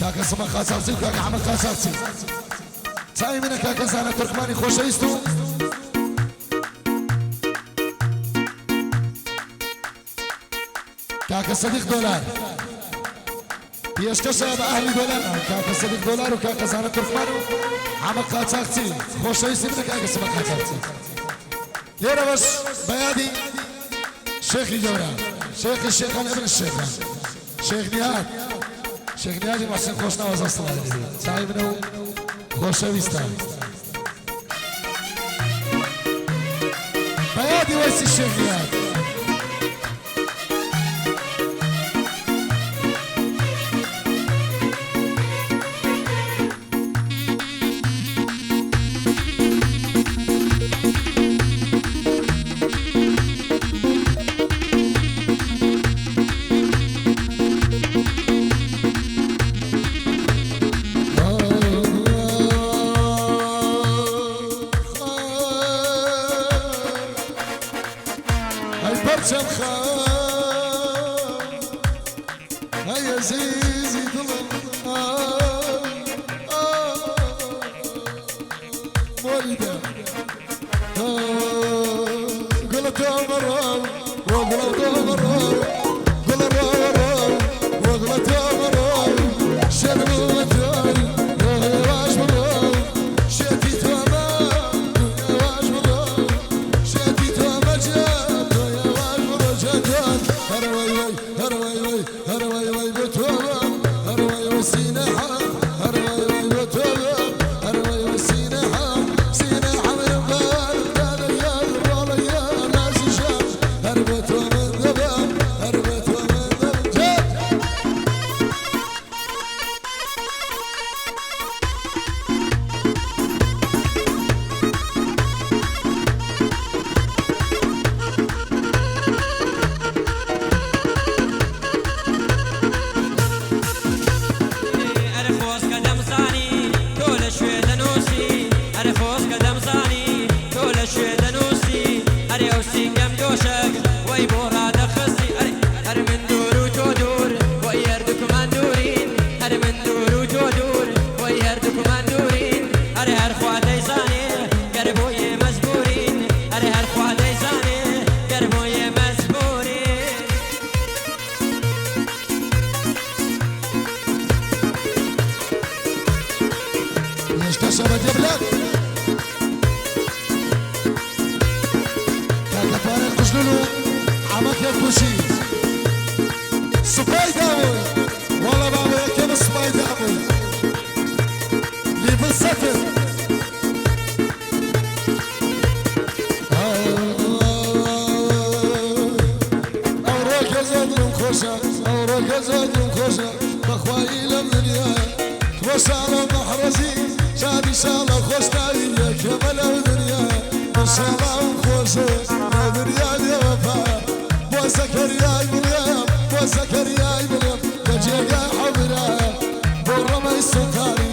کاکە سمە قاچاقچی و کاکە حەمەد قاچاقچی چاوی منە کاکە زانە تورکمانی خۆشەویست و کاکە سەدیق دۆلار پێشکەشە بە ئەهلی دۆلار کاکە سەدیق دۆلار و کاکە زانە تورکمان و حەمەد قاچاقچی خۆشەویستی منە کاکە سمە قاچاقچی لێرە بەش بەیادی شێخی گەورە شێخی شێخان ئەبن الشێخان شێخ نیهاد شێخ نیهادی مەحسین خۆشناوەز ئەستڵانی چاوی منە و خۆشەویستە بەیادی وەرسی شێخ نیهاد برچم خان هاي عزيزي ظلم والده قلت يا مرام وقلت يا مرام قلت يا مرام وقلت يا مرام شرب وجاي واش مرام شتي تمام واش مرام شتي تمام هروي وي بتوبة هروي وسينا حام هروي وي بتوبة هروي وسينا حام سينا حام يبال دانا يا الوالي يا ناس شام هربت ومن ذباب هربت ومن ذباب شباب يا بلاد كاكا طارق قجلولو عمك يا كوشي سباي داوي والله بابا يا كم سباي داوي لي بالسفر اوراق يزادهم خوشة اوراق يزادهم خوشة بخواي لمدنيا وسالة محرزي شادي شالة خوش تاوية كمال الدنيا وسالة وخوشة دنيا يا وفا وزكريا مريم وزكريا مريم لجيقا حمرا برمى السلطاني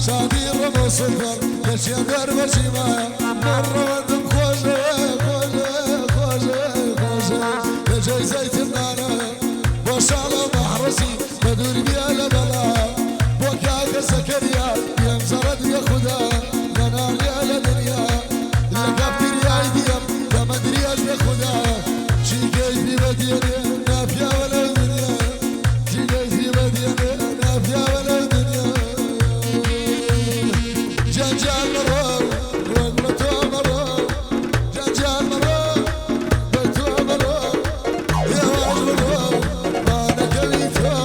شادي رمى السلطان لجيا درب الجماع برمى دم خوشة خوشة خوشة خوشة لجي زيت النانا وسالة محرزي بدور بيا لبلا وكاك زكريا يمزرد يا خدا منال يا لدنيا لقبتر يا ايديم يا مدرياش يا خدا شي كيفي بديني نافيا ولا الدنيا شي كيفي بديني نافيا ولا الدنيا جنجال مرار وقلتو مرار جنجال مرار قلتو مرار يا واج مرار ما انا كليتو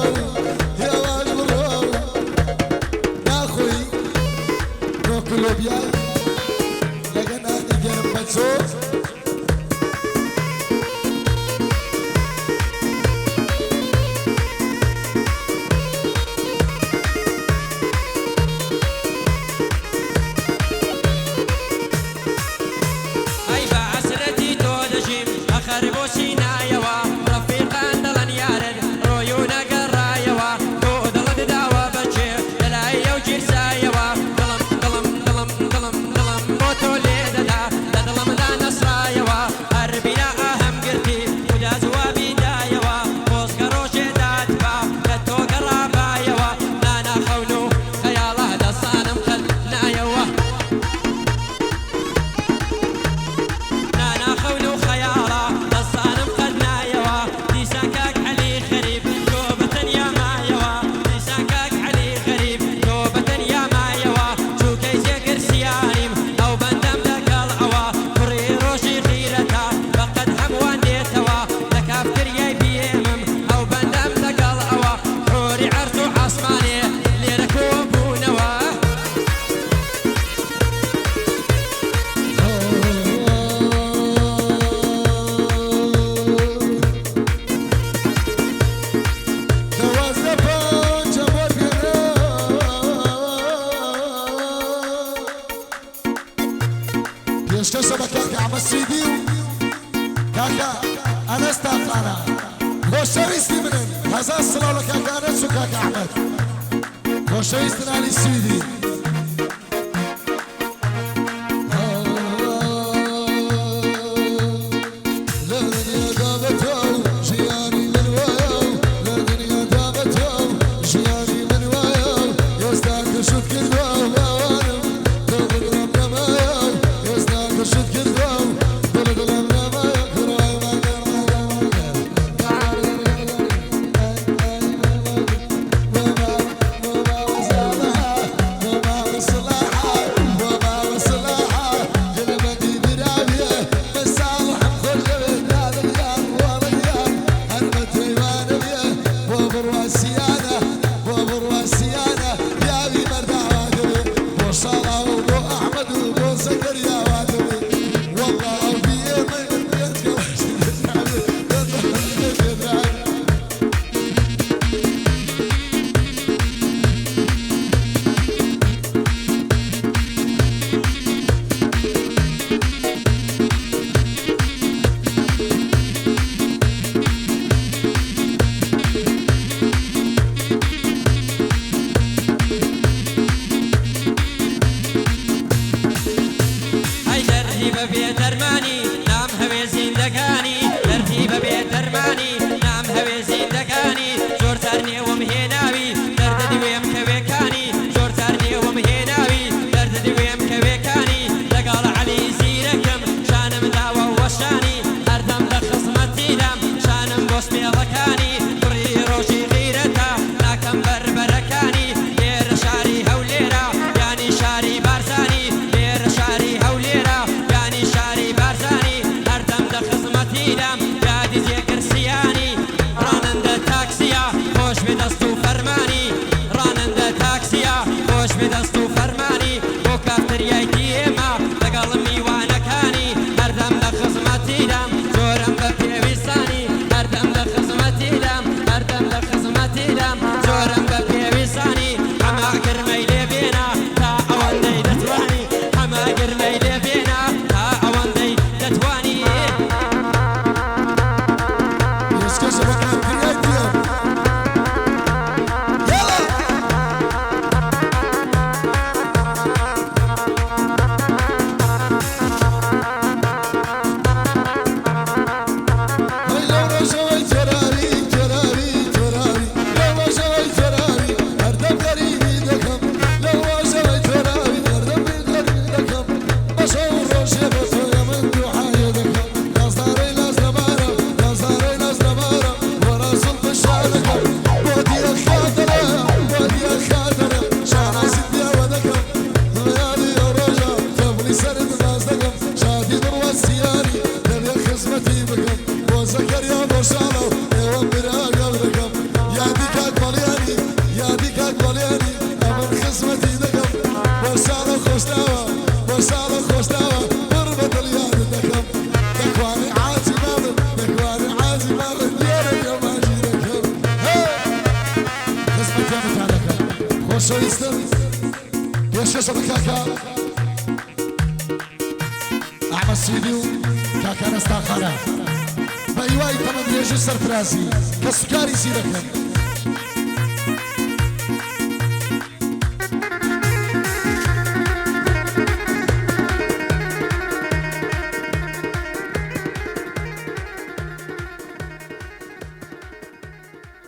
يا واج مرار سلام لك كاكا نسو كاكا أحمد خوشويستن علي السويدي أحمد سيدي كاكا نستاخنا بأيواي تمن يجي سرفرازي كسكاري سيدكم